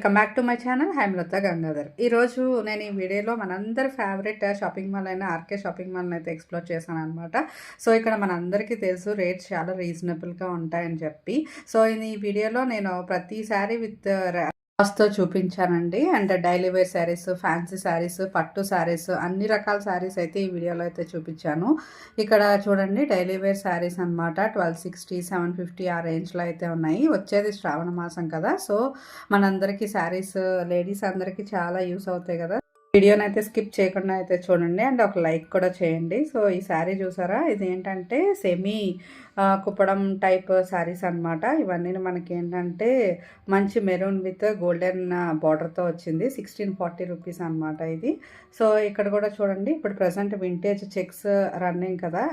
Welcome back to my channel Hemalatha Gangadhar. ఈరోజు నేను ఈ వీడియోలో మనందరి ఫేవరెట్ షాపింగ్ మాల్ అయిన ఆర్కే షాపింగ్ మాల్ని అయితే ఎక్స్ప్లోర్ చేశాను అనమాట. సో ఇక్కడ మనందరికీ తెలుసు రేట్స్ చాలా రీజనబుల్గా ఉంటాయని చెప్పి. సో ఈ వీడియోలో నేను ప్రతి శారీ విత్ కాస్ట్‌తో చూపించానండి. And daily wear saris, fancy saris, పట్టు శారీస్ అన్ని రకాల శారీస్ అయితే ఈ వీడియోలో అయితే చూపించాను. ఇక్కడ చూడండి డైలీ వేర్ శారీస్ అనమాట. 1260, 750 ఆ రేంజ్లో అయితే ఉన్నాయి. వచ్చేది శ్రావణ మాసం కదా, సో మనందరికీ శారీస్ లేడీస్ అందరికీ చాలా యూస్ అవుతాయి కదా. వీడియోని అయితే స్కిప్ చేయకుండా అయితే చూడండి అండ్ ఒక లైక్ కూడా చేయండి. సో ఈ శారీ చూసారా, ఇది ఏంటంటే సెమీ కుప్పడం టైప్ శారీస్ అనమాట. ఇవన్నీ మనకి ఏంటంటే మంచి మెరూన్ విత్ గోల్డెన్ బార్డర్తో వచ్చింది. 1640 రూపీస్ అనమాట ఇది. సో ఇక్కడ కూడా చూడండి, ఇప్పుడు ప్రజెంట్ వింటేజ్ చెక్స్ రన్నింగ్ కదా.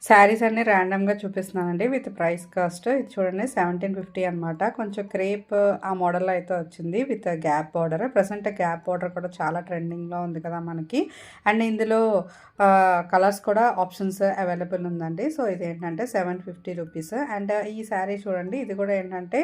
శారీస్ అన్ని ర్యాండమ్గా చూపిస్తున్నానండి విత్ ప్రైస్ కాస్ట్. ఇది చూడండి 1750 అనమాట. కొంచెం క్రేప్ ఆ మోడల్లో అయితే వచ్చింది with gap border. Present gap border కూడా చాలా ట్రెండింగ్లో ఉంది కదా మనకి. అండ్ ఇందులో కలర్స్ కూడా ఆప్షన్స్ అవైలబుల్ ఉందండి. సో ఇది ఏంటంటే 750 రూపీస్. అండ్ ఈ శారీ చూడండి, ఇది కూడా ఏంటంటే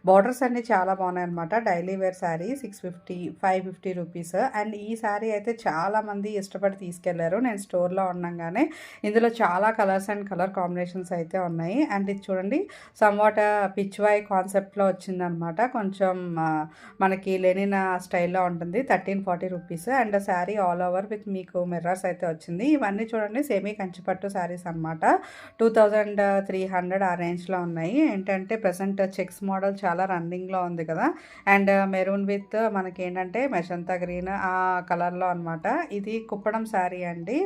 బార్డర్స్ అన్ని చాలా బాగున్నాయి అనమాట. Daily wear sari 650, 550 rupees. And ఈ శారీ అయితే చాలామంది ఇష్టపడి తీసుకెళ్లారు. నేను స్టోర్లో ఉండగానే ఇందులో చాలా కలర్స్ అండ్ కలర్ కాంబినేషన్స్ అయితే ఉన్నాయి. అండ్ ఇది చూడండి సమ్వాట్ పిచ్వాయ్ కాన్సెప్ట్లో వచ్చిందనమాట. కొంచెం మనకి లెనిన్ స్టైల్లో ఉంటుంది. 1340 rupees. And sari all over with మీకు మిర్రర్స్ అయితే వచ్చింది. ఇవన్నీ చూడండి సెమీ కంచిపట్టు శారీస్ అనమాట. 2300 ఆ రేంజ్లో ఉన్నాయి. ఏంటంటే ప్రజెంట్ చెక్స్ మోడల్ చాలా రన్నింగ్లో ఉంది కదా. అండ్ మెరూన్ విత్ మనకి ఏంటంటే మెజంతా గ్రీన్ ఆ కలర్లో అనమాట. ఇది కుప్పడం శారీ అండి.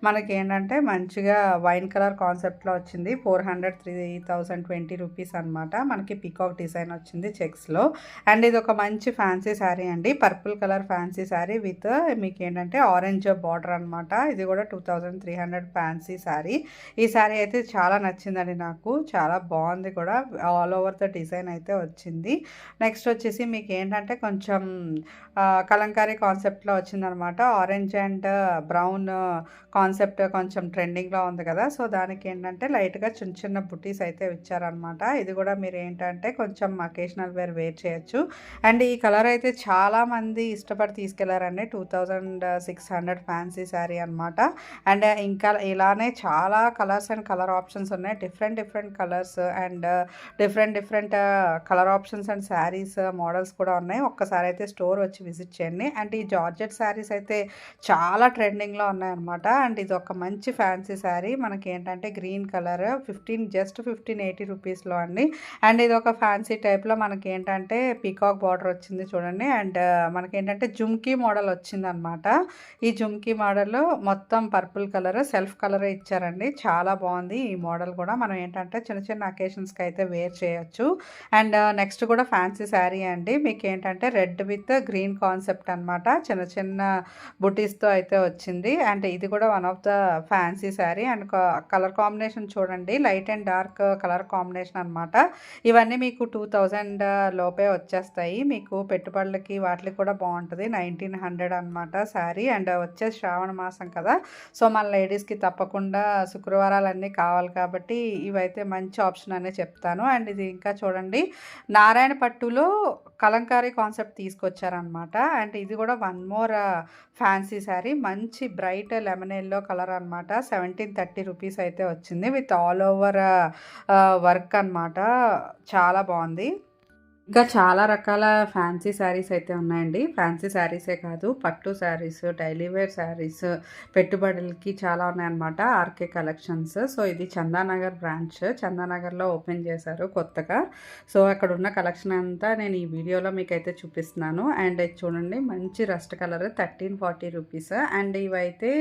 మనకి ఏంటంటే మంచిగా వైన్ కలర్ కాన్సెప్ట్లో వచ్చింది. 400, 3020 రూపీస్ అనమాట. మనకి పీకాక్ డిజైన్ వచ్చింది చెక్స్లో. అండ్ ఇది ఒక మంచి ఫ్యాన్సీ శారీ అండి. Purple colour fancy sari with మీకు ఏంటంటే ఆరెంజ్ బార్డర్ అనమాట. ఇది కూడా 2300 ఫ్యాన్సీ శారీ. ఈ శారీ అయితే చాలా నచ్చిందండి నాకు. చాలా బాగుంది కూడా. ఆల్ ఓవర్ ద డిజైన్ అయితే వచ్చింది. నెక్స్ట్ వచ్చేసి మీకు ఏంటంటే కొంచెం కలంకారీ కాన్సెప్ట్లో వచ్చిందనమాట. ఆరెంజ్ అండ్ బ్రౌన్ కాన్సెప్ట్ కొంచెం ట్రెండింగ్లో ఉంది కదా. సో దానికి ఏంటంటే లైట్గా చిన్న చిన్న బుటీస్ అయితే ఇచ్చారనమాట. ఇది కూడా మీరు ఏంటంటే కొంచెం అకేషనల్ వేర్ చేయొచ్చు. అండ్ ఈ కలర్ అయితే చాలామంది ఇష్టపడి తీసుకెళ్లారండి. 2600 ఫ్యాన్సీ శారీ అనమాట. అండ్ ఇంకా ఇలానే చాలా కలర్స్ అండ్ కలర్ ఆప్షన్స్ ఉన్నాయి. Different colours and different colour options and saris models కూడా ఉన్నాయి. ఒక్కసారి అయితే స్టోర్ వచ్చి విజిట్ చేయండి. అండ్ ఈ జార్జెట్ శారీస్ అయితే చాలా ట్రెండింగ్లో ఉన్నాయన్నమాట. అండ్ ఇది ఒక మంచి ఫ్యాన్సీ శారీ. మనకి ఏంటంటే గ్రీన్ కలర్ జస్ట్ 1580 రూపీస్లో అండి. అండ్ ఇది ఒక ఫ్యాన్సీ టైప్లో మనకి ఏంటంటే పీకాక్ బార్డర్ వచ్చింది చూడండి. అండ్ మనకి ఏంటంటే జుమ్కీ మోడల్ వచ్చింది అనమాట. ఈ జుమ్కీ మోడల్ మొత్తం పర్పుల్ కలర్ సెల్ఫ్ కలర్ ఇచ్చారండి. చాలా బాగుంది ఈ మోడల్ కూడా. మనం ఏంటంటే చిన్న అకేషన్స్కి అయితే వేర్ చేయొచ్చు. అండ్ నెక్స్ట్ కూడా ఫ్యాన్సీ శారీ అండి. మీకు ఏంటంటే రెడ్ విత్ గ్రీన్ కాన్సెప్ట్ అనమాట. చిన్న బుటీస్తో అయితే వచ్చింది. అండ్ ఇది కూడా one of the fancy sari. And colour combination చూడండి, light and dark colour combination అనమాట. ఇవన్నీ మీకు 2000 లోపే వచ్చేస్తాయి. మీకు పెట్టుబడులకి వాటికి కూడా బాగుంటుంది. 1900 అనమాట శారీ. అండ్ వచ్చే శ్రావణ మాసం కదా, సో మన లేడీస్కి తప్పకుండా శుక్రవారాలన్నీ కావాలి కాబట్టి ఇవైతే మంచి ఆప్షన్ అనే చెప్తాను. అండ్ ఇది ఇంకా చూడండి నారాయణ పట్టులో కలంకారీ కాన్సెప్ట్ తీసుకొచ్చారనమాట. అండ్ ఇది కూడా వన్ మోర్ ఫ్యాన్సీ శారీ. మంచి బ్రైట్ లెమన్ ఎల్లో కలర్ అనమాట. 1730 రూపీస్ అయితే వచ్చింది విత్ ఆల్ ఓవర్ వర్క్ అనమాట. చాలా బాగుంది. ఇంకా చాలా రకాల ఫ్యాన్సీ శారీస్ అయితే ఉన్నాయండి. ఫ్యాన్సీ శారీసే కాదు, పట్టు శారీస్, డైలీ వేర్ శారీస్, పెట్టుబడులకి చాలా ఉన్నాయన్నమాట ఆర్కే కలెక్షన్స్. సో ఇది చందానగర్ బ్రాంచ్, చందానగర్లో ఓపెన్ చేశారు కొత్తగా. సో అక్కడ ఉన్న కలెక్షన్ అంతా నేను ఈ వీడియోలో మీకు అయితే చూపిస్తున్నాను. అండ్ చూడండి మంచి రస్ట్ కలర్ 1340 రూపీస్. అండ్ ఇవైతే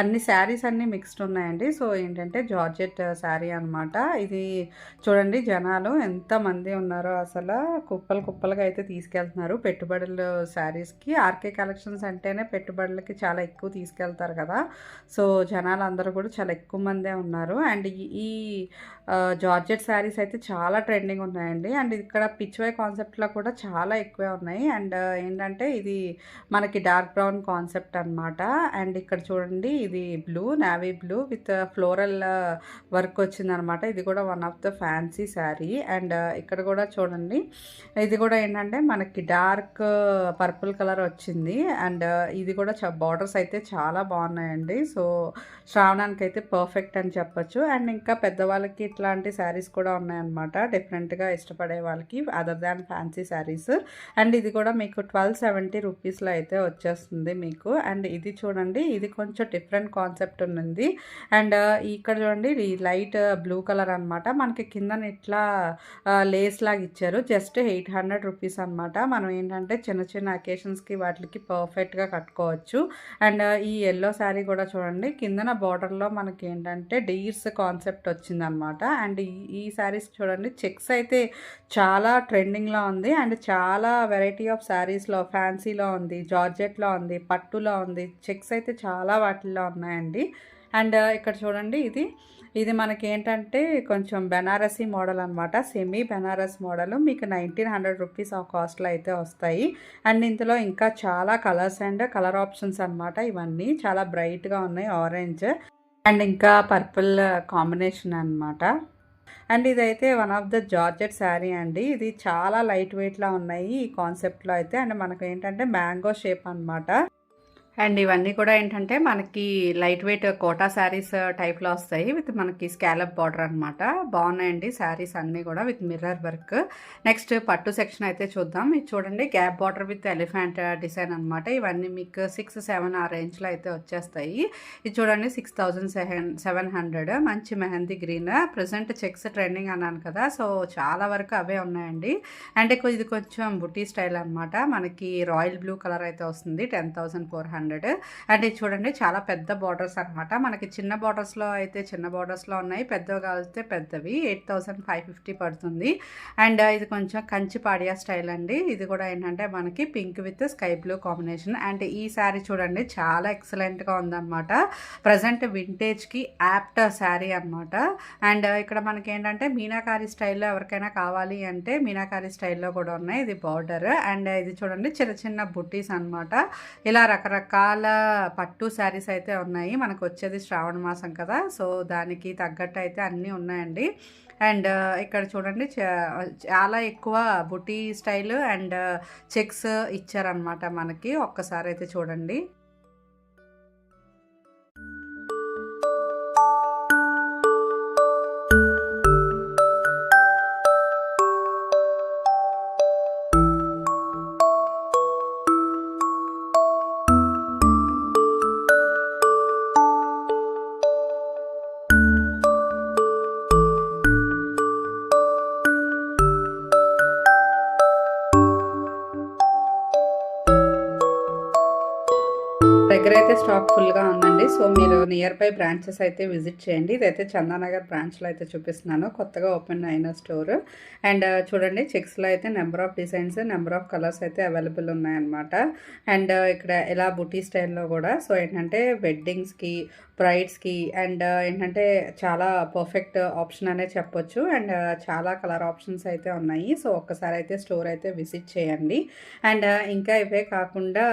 అన్ని శారీస్ అన్నీ మిక్స్డ్ ఉన్నాయండి. సో ఏంటంటే జార్జెట్ శారీ అనమాట. ఇది చూడండి జనాలు ఎంతమంది ఉన్నారో అసలు కుప్పలుగా అయితే తీసుకెళ్తున్నారు పెట్టుబడులు శారీస్కి. ఆర్కే కలెక్షన్స్ అంటేనే పెట్టుబడులకి చాలా ఎక్కువ తీసుకెళ్తారు కదా. సో జనాలు అందరూ కూడా చాలా ఎక్కువ మందే ఉన్నారు. అండ్ ఈ జార్జెట్ శారీస్ అయితే చాలా ట్రెండింగ్ ఉన్నాయండి. అండ్ ఇక్కడ పిచ్వై కాన్సెప్ట్లో కూడా చాలా ఎక్కువే ఉన్నాయి. అండ్ ఏంటంటే ఇది మనకి డార్క్ బ్రౌన్ కాన్సెప్ట్ అనమాట. అండ్ ఇక్కడ చూడండి ఇది blue, navy blue with floral work వచ్చిందనమాట. ఇది కూడా one of the fancy sari. And ఇక్కడ కూడా చూడండి ఇది కూడా ఏంటంటే మనకి డార్క్ పర్పుల్ కలర్ వచ్చింది. అండ్ ఇది కూడా బార్డర్స్ అయితే చాలా బాగున్నాయండి. సో శ్రావణానికి అయితే పర్ఫెక్ట్ అని చెప్పొచ్చు. అండ్ ఇంకా పెద్దవాళ్ళకి ఇట్లాంటి శారీస్ కూడా ఉన్నాయన్నమాట, డిఫరెంట్గా ఇష్టపడే వాళ్ళకి, other than fancy saris. And ఇది కూడా మీకు 1270 రూపీస్లో అయితే వచ్చేస్తుంది మీకు. అండ్ ఇది చూడండి, ఇది కొంచెం డిఫరెంట్ కాన్సెప్ట్ ఉంది. అండ్ ఇక్కడ చూడండి, ఈ లైట్ బ్లూ కలర్ అనమాట. మనకి కింద ఇట్లా లేస్ లాగా ఇచ్చారు. జస్ట్ 800 రూపీస్ అనమాట. మనం ఏంటంటే చిన్న చిన్న అకేషన్స్కి వాటికి పర్ఫెక్ట్గా కట్టుకోవచ్చు. అండ్ ఈ ఎల్లో శారీ కూడా చూడండి, కిందన బార్డర్లో మనకి ఏంటంటే డీర్స్ కాన్సెప్ట్ వచ్చిందనమాట. అండ్ ఈ శారీస్ చూడండి, చెక్స్ అయితే చాలా ట్రెండింగ్లో ఉంది. అండ్ చాలా వెరైటీ ఆఫ్ శారీస్లో, ఫ్యాన్సీలో ఉంది, జార్జెట్లో ఉంది, పట్టులో ఉంది, చెక్స్ అయితే చాలా వాటిల్లో ఉన్నాయండి. అండ్ ఇక్కడ చూడండి, ఇది మనకి ఏంటంటే కొంచెం బెనారసీ మోడల్ అనమాట, సెమీ బెనారస్ మోడల్. మీకు 1900 రూపీస్ ఆ కాస్ట్లో అయితే వస్తాయి. అండ్ ఇందులో ఇంకా చాలా కలర్స్ అండ్ కలర్ ఆప్షన్స్ అనమాట. ఇవన్నీ చాలా బ్రైట్గా ఉన్నాయి, ఆరెంజ్ అండ్ ఇంకా పర్పుల్ కాంబినేషన్ అనమాట. అండ్ ఇదైతే one of the georgette sari అండి. ఇది చాలా లైట్ వెయిట్లో ఉన్నాయి ఈ కాన్సెప్ట్లో అయితే. అండ్ మనకు ఏంటంటే మ్యాంగో షేప్ అనమాట. అండ్ ఇవన్నీ కూడా ఏంటంటే మనకి లైట్ వెయిట్ కోటా శారీస్ టైప్లో వస్తాయి, విత్ మనకి స్కాలప్ బార్డర్ అనమాట. బాగున్నాయండి శారీస్ అన్నీ కూడా విత్ మిర్రర్ వర్క్. నెక్స్ట్ పట్టు సెక్షన్ అయితే చూద్దాం. ఇది చూడండి, gap border with elephant design అనమాట. ఇవన్నీ మీకు 6-7 ఆ రేంజ్లో అయితే వచ్చేస్తాయి. ఇది చూడండి, 6700. మంచి mehndi green. Present checks trending అన్నాను కదా, సో చాలా వరకు అవే ఉన్నాయండి. అండ్ ఇది కొంచెం బుటీ స్టైల్ అనమాట. మనకి రాయల్ బ్లూ కలర్ అయితే వస్తుంది, 10,400. అండ్ ఇది చూడండి, చాలా పెద్ద బార్డర్స్ అనమాట. మనకి చిన్న బార్డర్స్లో అయితే చిన్న బార్డర్స్లో ఉన్నాయి, పెద్దవి కలిస్తే పెద్దవి. 8550 పడుతుంది. అండ్ ఇది కొంచెం కంచి పాడియా స్టైల్ అండి. ఇది కూడా ఏంటంటే మనకి pink with sky blue combination. And ఈ శారీ చూడండి, చాలా ఎక్సలెంట్గా ఉందన్నమాట. ప్రజెంట్ వింటేజ్కి యాప్ట్ శారీ అనమాట. అండ్ ఇక్కడ మనకి ఏంటంటే మీనాకారి స్టైల్లో ఎవరికైనా కావాలి అంటే మీనాకారి స్టైల్లో కూడా ఉన్నాయి. ఇది బార్డర్. అండ్ ఇది చూడండి, చిన్న చిన్న బుట్టీస్ అనమాట. ఇలా రకరకాల పట్టు శారీస్ అయితే ఉన్నాయి. మనకు వచ్చేది శ్రావణ మాసం కదా, సో దానికి తగ్గట్టు అయితే అన్నీ ఉన్నాయండి. అండ్ ఇక్కడ చూడండి, చాలా ఎక్కువ బుటీ స్టైల్ అండ్ చెక్స్ ఇచ్చారనమాట మనకి. ఒక్కసారి అయితే చూడండి. దగ్గర అయితే స్టాక్ ఫుల్గా ఉందండి. సో మీరు నియర్ బై బ్రాంచెస్ అయితే విజిట్ చేయండి. ఇదైతే చందానగర్ బ్రాంచ్లో అయితే చూపిస్తున్నాను, కొత్తగా ఓపెన్ అయిన స్టోర్. అండ్ చూడండి, చెక్స్లో అయితే number of designs, number of colours అయితే అవైలబుల్ ఉన్నాయన్నమాట. అండ్ ఇక్కడ ఇలా బుటీ స్టైల్లో కూడా, సో ఏంటంటే వెడ్డింగ్స్కి, బ్రైడ్స్కి అండ్ ఏంటంటే చాలా పర్ఫెక్ట్ ఆప్షన్ అనే చెప్పొచ్చు. అండ్ చాలా కలర్ ఆప్షన్స్ అయితే ఉన్నాయి. సో ఒక్కసారి అయితే స్టోర్ అయితే విజిట్ చేయండి. అండ్ ఇంకా ఇవే కాకుండా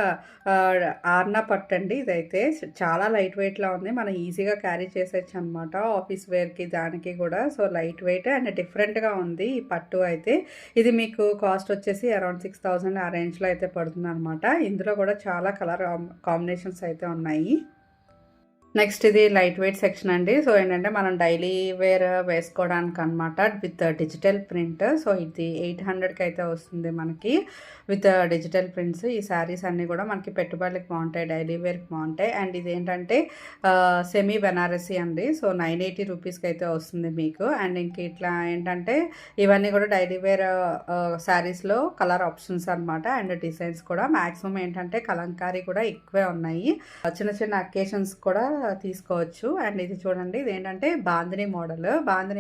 ఆర్నా పట్టు అండి. ఇదైతే చాలా లైట్ వెయిట్లో ఉంది, మనం ఈజీగా క్యారీ చేసేయచ్చు అనమాట, ఆఫీస్ వేర్కి దానికి కూడా. సో లైట్ వెయిట్ అండ్ డిఫరెంట్గా ఉంది ఈ పట్టు అయితే. ఇది మీకు కాస్ట్ వచ్చేసి అరౌండ్ 6000 ఆ రేంజ్లో అయితే పడుతుంది అనమాట. ఇందులో కూడా చాలా కలర్ కాంబినేషన్స్ అయితే ఉన్నాయి. నెక్స్ట్ ఇది లైట్ వెయిట్ సెక్షన్ అండి. సో ఏంటంటే మనం డైలీ వేర్ వేసుకోవడానికి అనమాట, విత్ డిజిటల్ ప్రింట్. సో ఇది 800కి అయితే వస్తుంది మనకి, విత్ డిజిటల్ ప్రింట్స్. ఈ శారీస్ అన్నీ కూడా మనకి పెట్టుబడులకు బాగుంటాయి, డైలీ వేర్కి బాగుంటాయి. అండ్ ఇది ఏంటంటే సెమీ బెనారసీ అండి. సో 980 రూపీస్కి అయితే వస్తుంది మీకు. అండ్ ఇంక ఇట్లా ఏంటంటే ఇవన్నీ కూడా డైలీ వేర్ శారీస్లో కలర్ ఆప్షన్స్ అనమాట. అండ్ డిజైన్స్ కూడా మ్యాక్సిమం ఏంటంటే కలంకారీ కూడా ఎక్కువే ఉన్నాయి, చిన్న చిన్న అకేషన్స్ కూడా తీసుకోవచ్చు. అండ్ ఇది చూడండి, ఇది ఏంటంటే బాందిని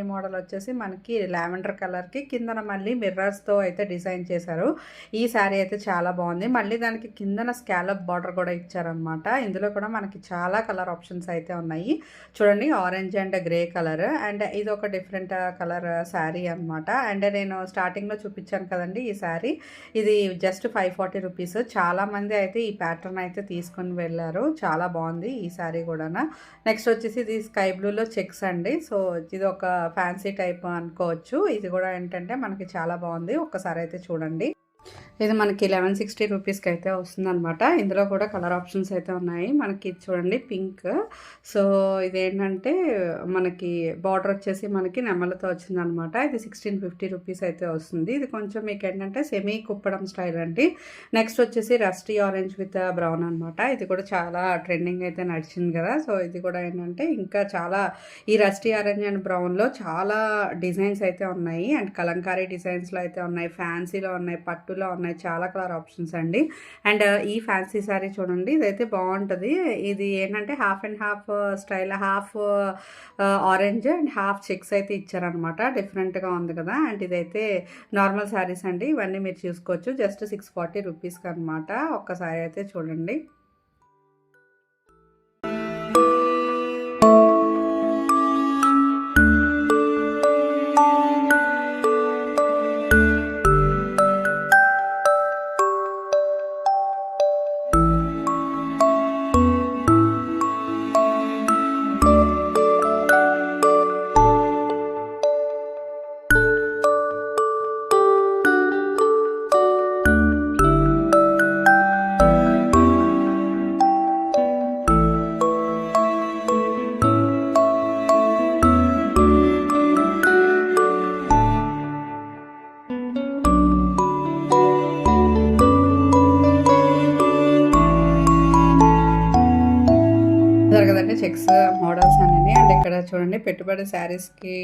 మోడల్ వచ్చేసి మనకి లావెండర్ కలర్కి కిందన మళ్ళీ మిర్రర్స్తో అయితే డిజైన్ చేశారు. ఈ శారీ అయితే చాలా బాగుంది. మళ్ళీ దానికి కిందన స్కాలప్ బార్డర్ కూడా ఇచ్చారనమాట. ఇందులో కూడా మనకి చాలా కలర్ ఆప్షన్స్ అయితే ఉన్నాయి. చూడండి, orange and grey colour. And ఇది ఒక డిఫరెంట్ కలర్ శారీ అనమాట. అండ్ నేను స్టార్టింగ్లో చూపించాను కదండి ఈ శారీ, ఇది జస్ట్ 540 రూపీస్. చాలామంది అయితే ఈ ప్యాటర్న్ అయితే తీసుకొని వెళ్ళారు, చాలా బాగుంది ఈ శారీ కూడా. చూపిస్తాను. నెక్స్ట్ వచ్చేసి ఇది స్కై బ్లూలో చెక్స్ అండి. సో ఇది ఒక ఫ్యాన్సీ టైప్ అనుకోవచ్చు. ఇది కూడా ఏంటంటే మనకి చాలా బాగుంది, ఒక్కసారి అయితే చూడండి. ఇది మనకి 1160 రూపీస్కి అయితే వస్తుందన్నమాట. ఇందులో కూడా కలర్ ఆప్షన్స్ అయితే ఉన్నాయి. మనకి చూడండి పింక్. సో ఇదేంటంటే మనకి బార్డర్ వచ్చేసి మనకి నెమలతో వచ్చిందనమాట. ఇది 1650 రూపీస్ అయితే వస్తుంది. ఇది కొంచెం మీకు ఏంటంటే సెమీ కుప్పడం స్టైల్ అండి. నెక్స్ట్ వచ్చేసి రస్టీ ఆరెంజ్ విత్ బ్రౌన్ అనమాట. ఇది కూడా చాలా ట్రెండింగ్ అయితే నడిచింది కదా. సో ఇది కూడా ఏంటంటే ఇంకా చాలా ఈ రస్టీ ఆరెంజ్ అండ్ బ్రౌన్లో చాలా డిజైన్స్ అయితే ఉన్నాయి. అండ్ కలంకారీ డిజైన్స్లో అయితే ఉన్నాయి, ఫ్యాన్సీలో ఉన్నాయి, పట్టులో ఉన్నాయి, చాలా కలర్ ఆప్షన్స్ అండి. అండ్ ఈ ఫ్యాన్సీ శారీ చూడండి, ఇదైతే బాగుంటుంది. ఇది ఏంటంటే half and half style, half orange and half checks అయితే ఇచ్చారనమాట. డిఫరెంట్గా ఉంది కదా. అండ్ ఇదైతే నార్మల్ శారీస్ అండి. ఇవన్నీ మీరు చూసుకోవచ్చు. జస్ట్ 640 రూపీస్కి అనమాట. ఒక్కసారి అయితే చూడండి. కదండి చెక్స్ మోడల్స్ అనేది. అండ్ ఇక్కడ చూడండి పెట్టుబడి శారీస్కి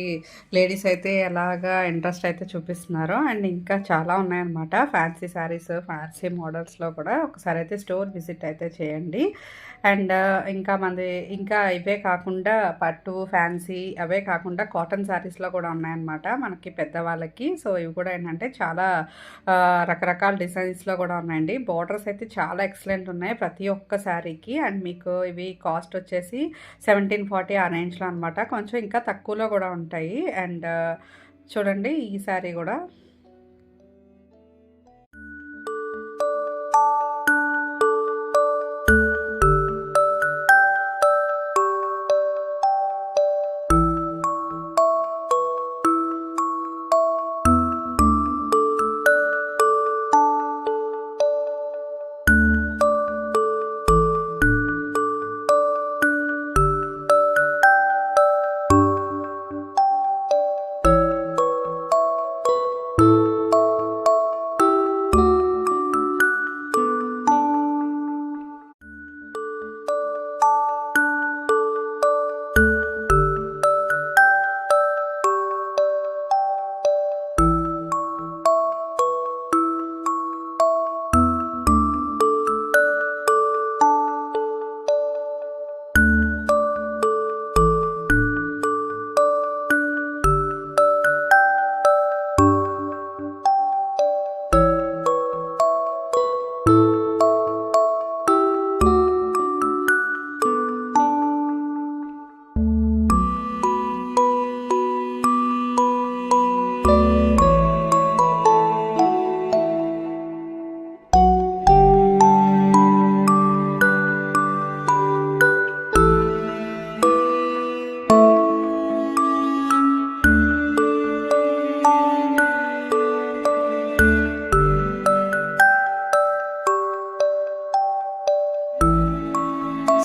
లేడీస్ అయితే ఎలాగా ఇంట్రెస్ట్ అయితే చూపిస్తున్నారో. అండ్ ఇంకా చాలా ఉన్నాయన్నమాట ఫ్యాన్సీ శారీస్, ఫ్యాన్సీ మోడల్స్లో కూడా. ఒకసారి అయితే స్టోర్ విజిట్ అయితే చేయండి. అండ్ ఇంకా ఇవే కాకుండా పట్టు, ఫ్యాన్సీ అవే కాకుండా కాటన్ శారీస్లో కూడా ఉన్నాయన్నమాట మనకి పెద్దవాళ్ళకి. సో ఇవి కూడా ఏంటంటే చాలా రకరకాల డిజైన్స్లో కూడా ఉన్నాయండి. బార్డర్స్ అయితే చాలా ఎక్సలెంట్ ఉన్నాయి ప్రతి ఒక్క శారీకి. అండ్ మీకు ఇవి కాస్ట్ వచ్చేసి 1740 ఆ రేంజ్లో అనమాట. కొంచెం ఇంకా తక్కువలో కూడా ఉంటాయి. అండ్ చూడండి ఈ శారీ కూడా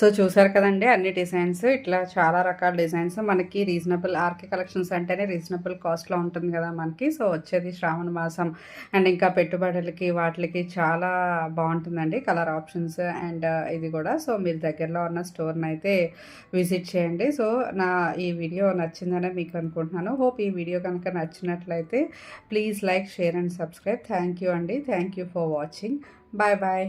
సో చూసారు కదండి అన్ని డిజైన్స్. ఇట్లా చాలా రకాల డిజైన్స్ మనకి రీజనబుల్. ఆర్కే కలెక్షన్స్ అంటేనే రీజనబుల్ కాస్ట్లో ఉంటుంది కదా మనకి. సో వచ్చేది శ్రావణ మాసం అండ్ ఇంకా పెట్టుబడులకి వాటికి చాలా బాగుంటుందండి కలర్ ఆప్షన్స్ అండ్ ఇది కూడా. సో మీరు దగ్గరలో ఉన్న స్టోర్ని అయితే విజిట్ చేయండి. సో ఈ వీడియో నచ్చిందనే మీకు అనుకుంటున్నాను. హోప్ ఈ వీడియో కనుక నచ్చినట్లయితే please like, share and subscribe. Thank you అండి. Thank you for watching. Bye bye.